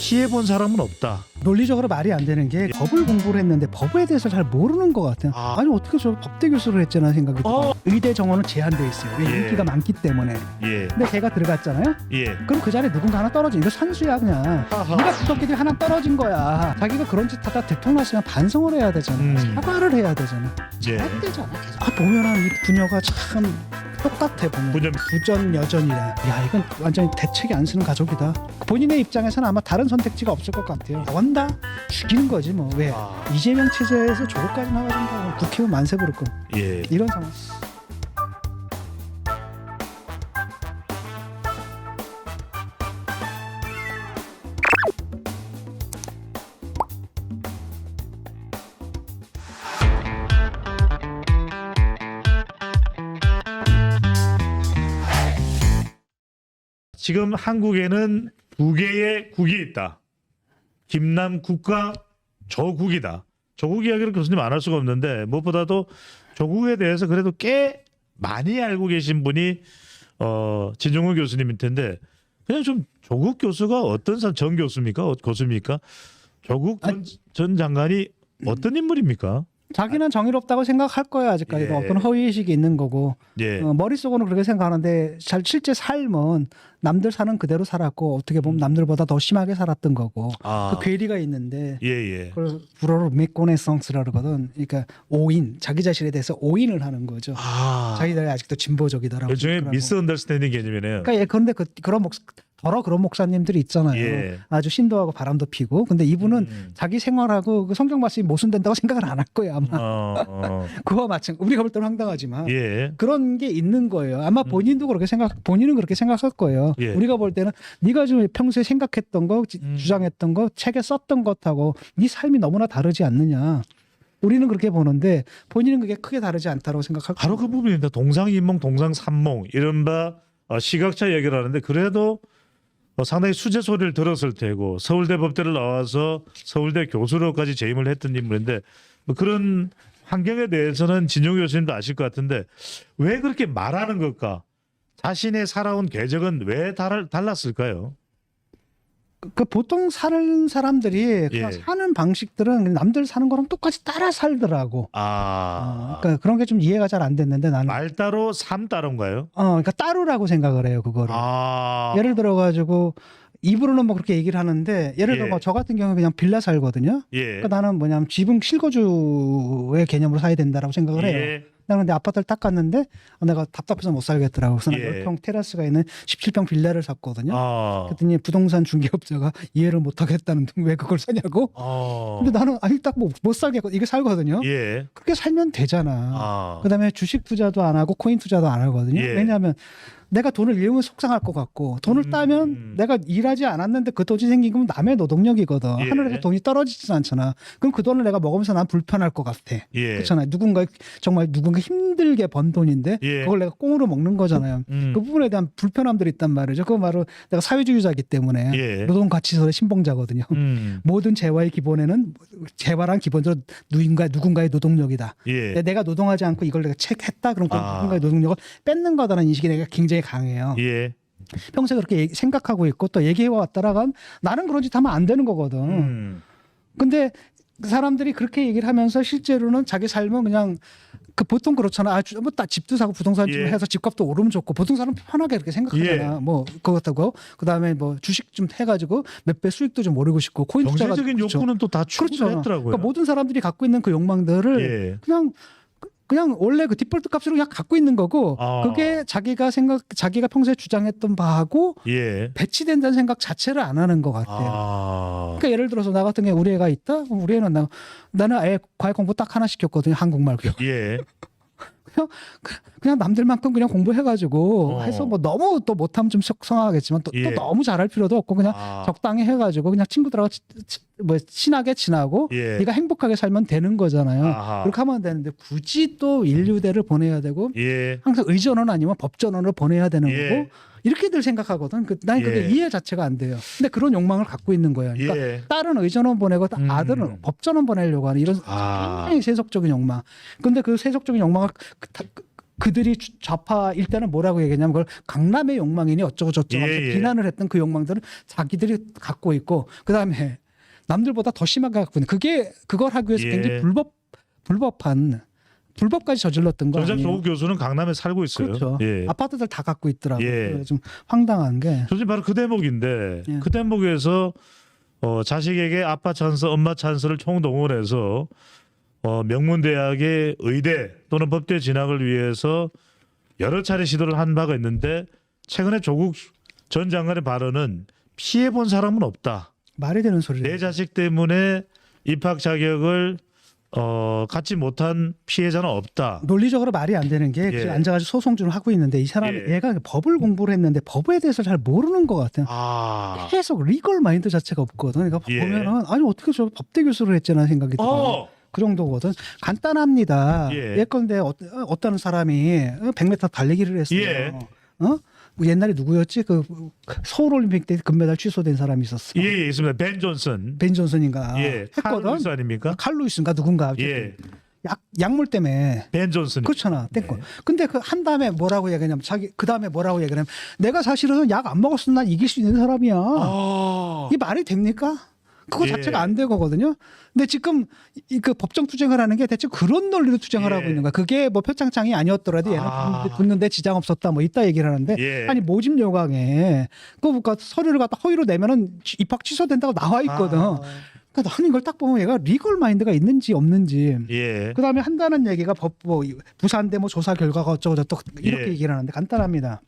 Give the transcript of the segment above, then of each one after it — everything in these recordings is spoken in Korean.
시해 본 사람은 없다. 논리적으로 말이 안 되는 게 법을 공부를 했는데 법에 대해서 잘 모르는 것 같아요. 아. 아니 어떻게 저 법대 교수를 했잖아 생각이 들어요. 어. 의대 정원은 제한돼 있어요. 왜 예. 인기가 많기 때문에. 예. 근데 걔가 들어갔잖아요. 예. 그럼 그 자리에 누군가 하나 떨어진 이거 선수야 그냥. 하하. 누가 구석끼리 하나 떨어진 거야. 자기가 그런 짓 하다 들통났으면 반성을 해야 되잖아. 사과를 해야 되잖아. 예. 잘했대잖아. 계속. 보면은 이 부녀가 참 똑같아 보면. 부녀. 부전 여전이래. 야 이건 완전히 대책이 안 쓰는 가족이다. 본인의 입장에서는 아마 다른 선택지가 없을 것 같아요. 원다 죽이는 거지 뭐. 왜 아. 이재명 체제에서 조국까지 나가준다고 국회의원 만세 부를 거. 예. 이런 상황. 지금 한국에는 두 개의 국이 있다. 김남국과 조국이다. 조국 이야기를 교수님 안 할 수가 없는데 무엇보다도 조국에 대해서 그래도 꽤 많이 알고 계신 분이 진중훈 교수님일 텐데 그냥 좀 조국 교수가 어떤 사람, 전 교수입니까? 교수입니까? 조국 전 장관이 어떤 인물입니까? 자기는 정의롭다고 생각할 거야 아직까지도. 예. 어떤 허위의식이 있는 거고. 예. 머릿속으로는 그렇게 생각하는데 실제 삶은 남들 사는 그대로 살았고 어떻게 보면 남들보다 더 심하게 살았던 거고. 아. 그 괴리가 있는데 예. 그걸 불어로 메코네상스라 그러거든. 그러니까 오인, 자기 자신에 대해서 오인을 하는 거죠. 아. 자기들이 아직도 진보적이다라고. 일종의 생각하고. 미스언더스탠딩 개념이네요. 그러니까 그런데 그런 목사님들이 있잖아요. 예. 아주 신도하고 바람도 피고. 근데 이분은 자기 생활하고 그 성경 말씀이 모순된다고 생각을 안 할 거예요 아마. 그와 마찬가지. 우리가 볼 때는 황당하지만 예. 그런 게 있는 거예요. 아마 본인도 본인은 그렇게 생각할 거예요. 예. 우리가 볼 때는 네가 지금 평소에 생각했던 거, 주장했던 거, 책에 썼던 것하고 네 삶이 너무나 다르지 않느냐. 우리는 그렇게 보는데 본인은 그게 크게 다르지 않다고 생각할 거예요. 바로 그 부분입니다. 동상이몽, 동상삼몽 이른바 시각차 얘기를 하는데 그래도 상당히 수제 소리를 들었을 테고 서울대 법대를 나와서 서울대 교수로까지 재임을 했던 인물인데 그런 환경에 대해서는 진용 교수님도 아실 것 같은데 왜 그렇게 말하는 걸까? 자신의 살아온 궤적은 왜 달랐을까요? 그 보통 사는 사람들이 그냥 예. 사는 방식들은 남들 사는 거랑 똑같이 따라 살더라고. 그러니까 그런 게 좀 이해가 잘 안 됐는데 나는. 말 따로 삶 따로인가요? 그러니까 따르라고 생각을 해요 그거를. 예를 들어 가지고 입으로는 뭐 그렇게 얘기를 하는데 예를 들어 예. 뭐 저 같은 경우는 그냥 빌라 살거든요. 예. 그러니까 나는 뭐냐면 지붕 실거주의 개념으로 사야 된다라고 생각을 해요. 예. 나는 근데 아파트를 딱 갔는데 내가 답답해서 못 살겠더라고. 그래서 나 예. 10평 테라스가 있는 17평 빌라를 샀거든요. 아. 그랬더니 부동산 중개업자가 이해를 못 하겠다는 등 왜 그걸 사냐고. 근데 나는 딱 못 살겠고 이게 살거든요. 예. 그렇게 살면 되잖아. 그다음에 주식 투자도 안 하고 코인 투자도 안 하거든요. 예. 왜냐하면 내가 돈을 잃으면 속상할 것 같고 돈을 따면 내가 일하지 않았는데 그 돈이 생긴 건 남의 노동력이거든. 예. 하늘에서 돈이 떨어지진 않잖아. 그럼 그 돈을 내가 먹으면서 난 불편할 것 같아. 예. 그렇잖아요. 누군가 힘들게 번 돈인데 예. 그걸 내가 꽁으로 먹는 거잖아요. 그 부분에 대한 불편함들이 있단 말이죠. 그거 바로 내가 사회주의자이기 때문에 예. 노동 가치설의 신봉자거든요. 모든 재화의 기본에는 재화란 기본적으로 누군가의 노동력이다. 예. 내가 노동하지 않고 이걸 내가 했다 그럼 그 누군가의 노동력을 뺏는 거다라는 인식이 내가 굉장히 강해요. 예. 평소에 그렇게 생각하고 있고 또 얘기해 왔다라가 나는 그런 짓 하면 안 되는 거거든. 근데 그 사람들이 그렇게 얘기를 하면서 실제로는 자기 삶은 그냥 보통 그렇잖아. 뭐 집도 사고 부동산 좀 예. 해서 집값도 오르면 좋고 보통 사람은 편하게 그렇게 생각하잖아. 예. 뭐 그렇다고 그다음에 뭐 주식 좀 해가지고 몇 배 수익도 좀 오르고 싶고 코인 투자가 경제적인 욕구는 또 다 그렇죠. 충분했더라고요. 그러니까 모든 사람들이 갖고 있는 그 욕망들을 예. 그냥 원래 그 디폴트 값으로 그냥 갖고 있는 거고 그게 자기가 평소에 주장했던 바하고 예. 배치된다는 생각 자체를 안 하는 것 같아요. 그러니까 예를 들어서 나 같은 경우 우리 애가 있다. 그럼 우리 애는 나는 아예 과외 공부 딱 하나 시켰거든요. 한국말 교육. 예. 그냥 남들만큼 그냥 공부해가지고 해서 뭐 너무 또 못하면 좀 속상하겠지만 또 예. 너무 잘할 필요도 없고 그냥 적당히 해가지고 그냥 친구들하고 뭐 친하게 지나고 예. 네가 행복하게 살면 되는 거잖아요. 아하. 그렇게 하면 되는데 굳이 또 인류대를 보내야 되고 예. 항상 의전원 아니면 법전원을 보내야 되는 예. 거고 이렇게들 생각하거든. 난 그게 예. 이해 자체가 안 돼요. 근데 그런 욕망을 갖고 있는 거예요. 그러니까 예. 딸은 의전원 보내고 아들은 법전원 보내려고 하는 이런 굉장히 세속적인 욕망. 근데 그 세속적인 욕망을 그들이 좌파 일단은 뭐라고 얘기했냐면 그걸 강남의 욕망이니 어쩌고 저쩌고 하면서 예, 예. 비난을 했던 그 욕망들은 자기들이 갖고 있고 그다음에 남들보다 더 심하게 갖고 있는 그걸 하기 위해서 예. 굉장히 불법까지 저질렀던 거 정작 아니에요? 조국 교수는 강남에 살고 있어요. 그렇죠. 예. 아파트들 다 갖고 있더라고요. 예. 그래서 좀 황당한 게 교수님 바로 그 대목인데 예. 그 대목에서 자식에게 아빠 찬스, 엄마 찬스를 총동원해서 명문대학의 의대 또는 법대 진학을 위해서 여러 차례 시도를 한 바가 있는데 최근에 조국 전 장관의 발언은 피해 본 사람은 없다. 말이 되는 소리를 내 자식 때문에 입학 자격을 갖지 못한 피해자는 없다. 논리적으로 말이 안 되는 게 예. 앉아가지고 소송준을 하고 있는데 이 사람이 예. 얘가 법을 공부를 했는데 법에 대해서 잘 모르는 것 같아요. 아, 계속 리걸 마인드 자체가 없거든. 그러니까 예. 보면은 아니 어떻게 저 법대 교수를 했지나 생각이 들어요. 그 정도거든. 간단합니다. 예. 예컨대 어떤 사람이 100m 달리기를 했어요. 예. 뭐 옛날에 누구였지? 그 서울올림픽 때 금메달 취소된 사람이 있었어. 예, 예, 있습니다. 벤 존슨. 벤 존슨인가 예, 칼 했거든. 루이스 아닙니까? 칼 루이스인가 누군가. 예, 약물 때문에. 벤 존슨. 그렇잖아. 땡거. 네. 근데 그 한 다음에 뭐라고 얘기하냐면 그 다음에 뭐라고 얘기하냐면 내가 사실은 약 안 먹었으면 난 이길 수 있는 사람이야. 아, 이 말이 됩니까? 그거 예. 자체가 안 되거든요. 근데 지금 그 법정 투쟁을 하는 게 대체 그런 논리로 투쟁을 예. 하고 있는 거야. 그게 뭐 표창장이 아니었더라도 얘는 붙는데 지장 없었다 뭐 이따 얘기를 하는데 예. 아니 모집 요강에 그 서류를 갖다 허위로 내면은 입학 취소된다고 나와 있거든. 아. 그러니까 나는 이걸 딱 보면 얘가 리걸 마인드가 있는지 없는지. 예, 그다음에 한다는 얘기가 뭐 부산대 뭐 조사 결과가 어쩌고 저쩌고 이렇게 예. 얘기를 하는데 간단합니다.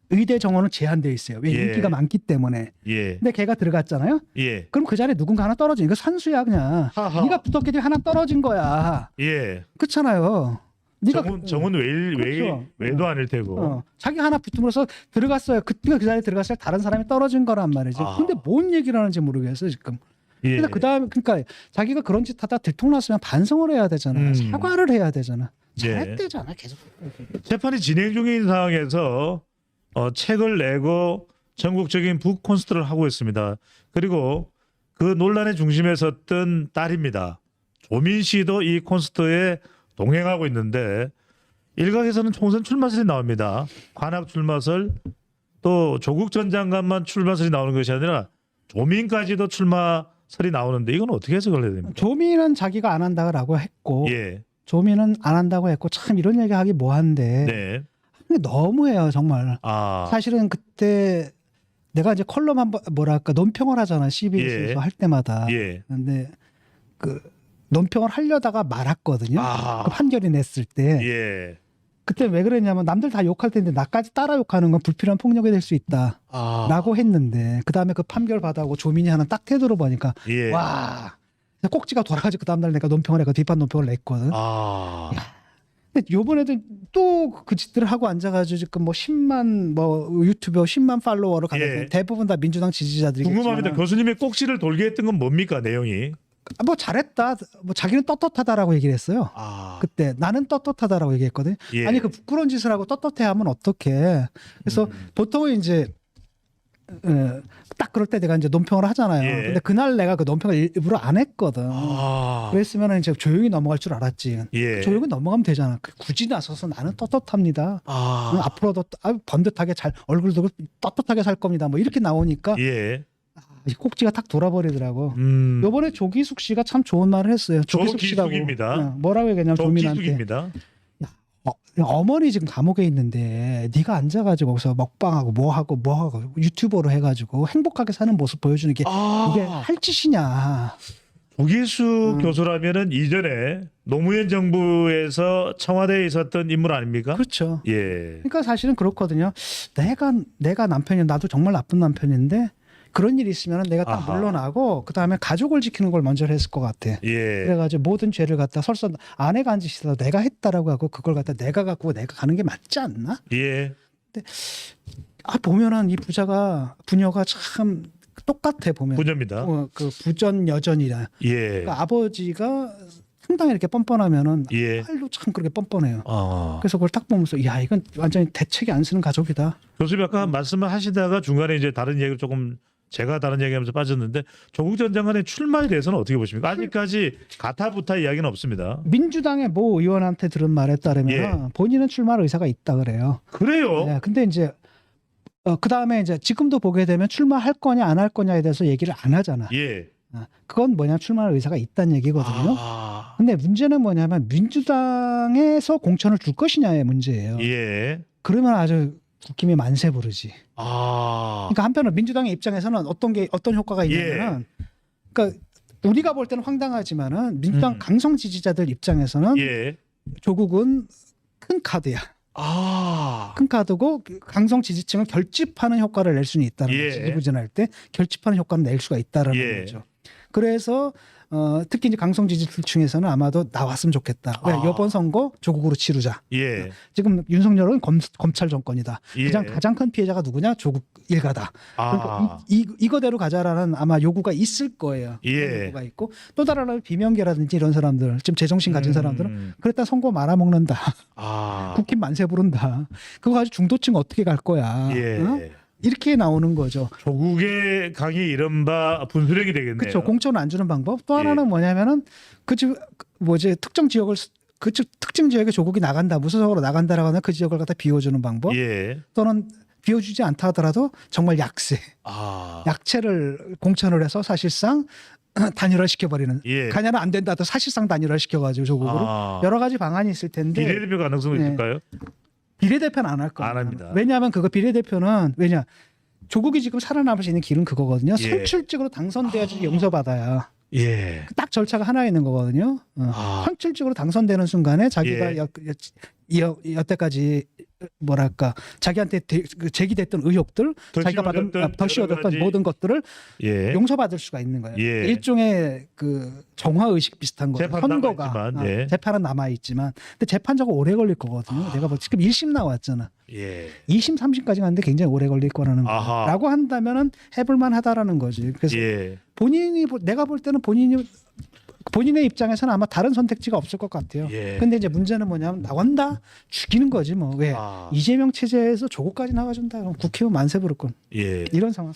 의대 정원은 제한돼 있어요. 왜 예. 인기가 많기 때문에. 예, 근데 걔가 들어갔잖아요. 예, 그럼 그 자리에 누군가 하나 떨어져. 이거 산수야 그냥. 하하. 네가 붙었기 때문에 하나 떨어진 거야. 예. 그렇잖아요. 네가 정은 그렇죠. 외도 아닐 테고. 자기 하나 붙음으로써 들어갔어요. 그때가 그 자리에 들어갔어요. 다른 사람이 떨어진 거란 말이죠. 아. 근데 뭔 얘기를 하는지 모르겠어요 지금. 예. 근데 그다음에 그러니까 자기가 그런 짓 하다 들통났으면 반성을 해야 되잖아. 사과를 해야 되잖아. 예. 잘했대잖아 계속. 재판이 진행 중인 상황에서 책을 내고 전국적인 북 콘서트를 하고 있습니다. 그리고 그 논란의 중심에 섰던 딸입니다. 조민 씨도 이 콘서트에 동행하고 있는데 일각에서는 총선 출마설이 나옵니다. 관악 출마설 또 조국 전 장관만 출마설이 나오는 것이 아니라 조민까지도 출마설이 나오는데 이건 어떻게 해석을 해야 됩니까? 조민은 자기가 안 한다고 했고 예, 조민은 안 한다고 했고 참 이런 얘기하기 뭐한데 네, 근데 너무해요 정말. 아, 사실은 그때 내가 이제 컬럼 한번 뭐랄까 논평을 하잖아 CBS에서 예. 할 때마다. 예, 근데 그 논평을 하려다가 말았거든요. 아. 그 판결이 냈을 때 예, 그때 왜 그랬냐면 남들 다 욕할 텐데 나까지 따라 욕하는 건 불필요한 폭력이 될 수 있다라고 아, 했는데 그 다음에 그 판결 받아고 조민이 하는 딱 태도를 보니까 예, 와 꼭지가 돌아가지고 그 다음날 내가 논평을 해가 뒷판 논평을 냈거든. 아, 근데 요번에도 또 그 짓들을 하고 앉아가지고 지금 뭐 10만 뭐 유튜버 10만 팔로워로 가는데 예. 대부분 다 민주당 지지자들이 궁금합니다. 교수님의 꼭지를 돌게 했던 건 뭡니까 내용이? 뭐 잘했다. 뭐 자기는 떳떳하다라고 얘기를 했어요. 아, 그때 나는 떳떳하다라고 얘기했거든. 예. 아니 그 부끄러운 짓을 하고 떳떳해하면 어떡해. 그래서 보통은 이제 딱 그럴 때 내가 이제 논평을 하잖아요. 예. 근데 그날 내가 그 논평을 일부러 안 했거든. 아, 그랬으면 이제 조용히 넘어갈 줄 알았지. 예, 조용히 넘어가면 되잖아. 굳이 나서서 나는 떳떳합니다. 아, 앞으로도 번듯하게 잘 얼굴 들고 떳떳하게 살 겁니다. 뭐 이렇게 나오니까 예, 이 꼭지가 탁 돌아버리더라고. 음, 요번에 조기숙 씨가 참 좋은 말을 했어요. 조기숙 씨라고. 조기숙입니다. 뭐라고 얘기했냐면 조민한테 조기숙입니다. 어머니 지금 감옥에 있는데 네가 앉아가지고 거기서 먹방하고 뭐하고 유튜버로 해가지고 행복하게 사는 모습 보여주는 게 이게 할 짓이냐. 조기수 교수라면은 이전에 노무현 정부에서 청와대에 있었던 인물 아닙니까? 그렇죠. 예, 그러니까 사실은 그렇거든요. 내가 남편이 나도 정말 나쁜 남편인데 그런 일이 있으면 내가 딱 아하. 물러나고 그 다음에 가족을 지키는 걸 먼저 했을 것 같아. 예, 그래가지고 모든 죄를 갖다 설사 아내가 한 짓이라도 내가 했다라고 하고 그걸 갖다 내가 갖고 내가 가는 게 맞지 않나? 예, 보면은 이 부녀가 참 똑같아 보면. 부녀입니다. 그 부전 여전이라. 예, 그러니까 아버지가 상당히 이렇게 뻔뻔하면은 예, 딸도 참 그렇게 뻔뻔해요. 아. 그래서 그걸 딱 보면서 야 이건 완전히 대책이 안 쓰는 가족이다. 교수님 아까 말씀을 하시다가 중간에 이제 다른 얘기를 조금 제가 다른 얘기하면서 빠졌는데 조국 전 장관의 출마에 대해서는 어떻게 보십니까? 아직까지 가타부타 이야기는 없습니다. 민주당의 모 의원한테 들은 말에 따르면 예. 본인은 출마할 의사가 있다 그래요. 그래요? 네, 근데 이제 그 다음에 이제 지금도 보게 되면 출마할 거냐 안 할 거냐에 대해서 얘기를 안 하잖아. 예. 그건 뭐냐 출마할 의사가 있다는 얘기거든요. 아. 근데 문제는 뭐냐면 민주당에서 공천을 줄 것이냐의 문제예요. 예. 그러면 아주 국힘이 만세 부르지. 아. 그러니까 한편으로 민주당의 입장에서는 어떤 효과가 있냐면은, 그러니까 우리가 볼 때는 황당하지만은 민주당 강성 지지자들 입장에서는 예. 조국은 큰 카드야. 아. 큰 카드고 강성 지지층을 결집하는 효과를 낼 수는 있다는 예. 거지. 지지부진할 때 결집하는 효과를 낼 수가 있다는 예. 거죠. 그래서 특히 이제 강성 지지층에서는 아마도 나왔으면 좋겠다. 왜 이번 선거 조국으로 치르자. 예. 지금 윤석열은 검찰 정권이다. 예. 가장 큰 피해자가 누구냐? 조국 일가다. 그러니까 아. 이거대로 가자라는 아마 요구가 있을 거예요. 예. 그런 요구가 있고 또 다른 하나 비명계라든지 이런 사람들, 지금 제정신 가진 사람들은 그랬다 선거 말아먹는다. 아. 국힘 만세 부른다. 그거 가지고 중도층 어떻게 갈 거야. 예. 어? 이렇게 나오는 거죠. 조국의 강이 이른바 분수령이 되겠네요. 그렇죠. 공천 안 주는 방법. 또 예. 하나는 뭐냐면은 특정 지역을 특정 지역에 조국이 나간다, 무소속으로 나간다라고 하면 그 지역을 갖다 비워주는 방법. 예. 또는 비워주지 않다 하더라도 정말 아. 약체를 공천을 해서 사실상 단일화 시켜버리는. 예. 가냐는 안 된다 하도 사실상 단일화 시켜가지고 조국으로 아. 여러 가지 방안이 있을 텐데 비례대표 가능성이 네. 있을까요? 비례대표는 안 할 거예요. 안 합니다. 왜냐하면 그거 비례대표는 조국이 지금 살아남을 수 있는 길은 그거거든요. 예. 선출직으로 당선돼야지 용서받아야. 예. 딱 절차가 하나 있는 거거든요. 아. 선출직으로 당선되는 순간에 자기가 예. 여태까지 자기한테 제기됐던 의혹들, 자기가 받은 덫이 얻었던 모든 것들을 예. 용서받을 수가 있는 거예요. 예. 일종의 그 정화 의식 비슷한 거예요. 재판은 선거가 남아있지만, 예. 재판은 남아 있지만, 근데 재판자가 오래 걸릴 거거든요. 내가 지금 1심 나왔잖아. 예. 2심, 3심까지 갔는데 굉장히 오래 걸릴 거라는 아하. 거라고 한다면은 해볼만 하다라는 거지. 그래서 예. 내가 볼 때는 본인의 입장에서는 아마 다른 선택지가 없을 것 같아요. 예. 근데 이제 문제는 뭐냐면 나간다 죽이는 거지 뭐. 왜 아. 이재명 체제에서 조국까지 나가준다 그럼 국회의원 만세 부를 건 예. 이런 상황.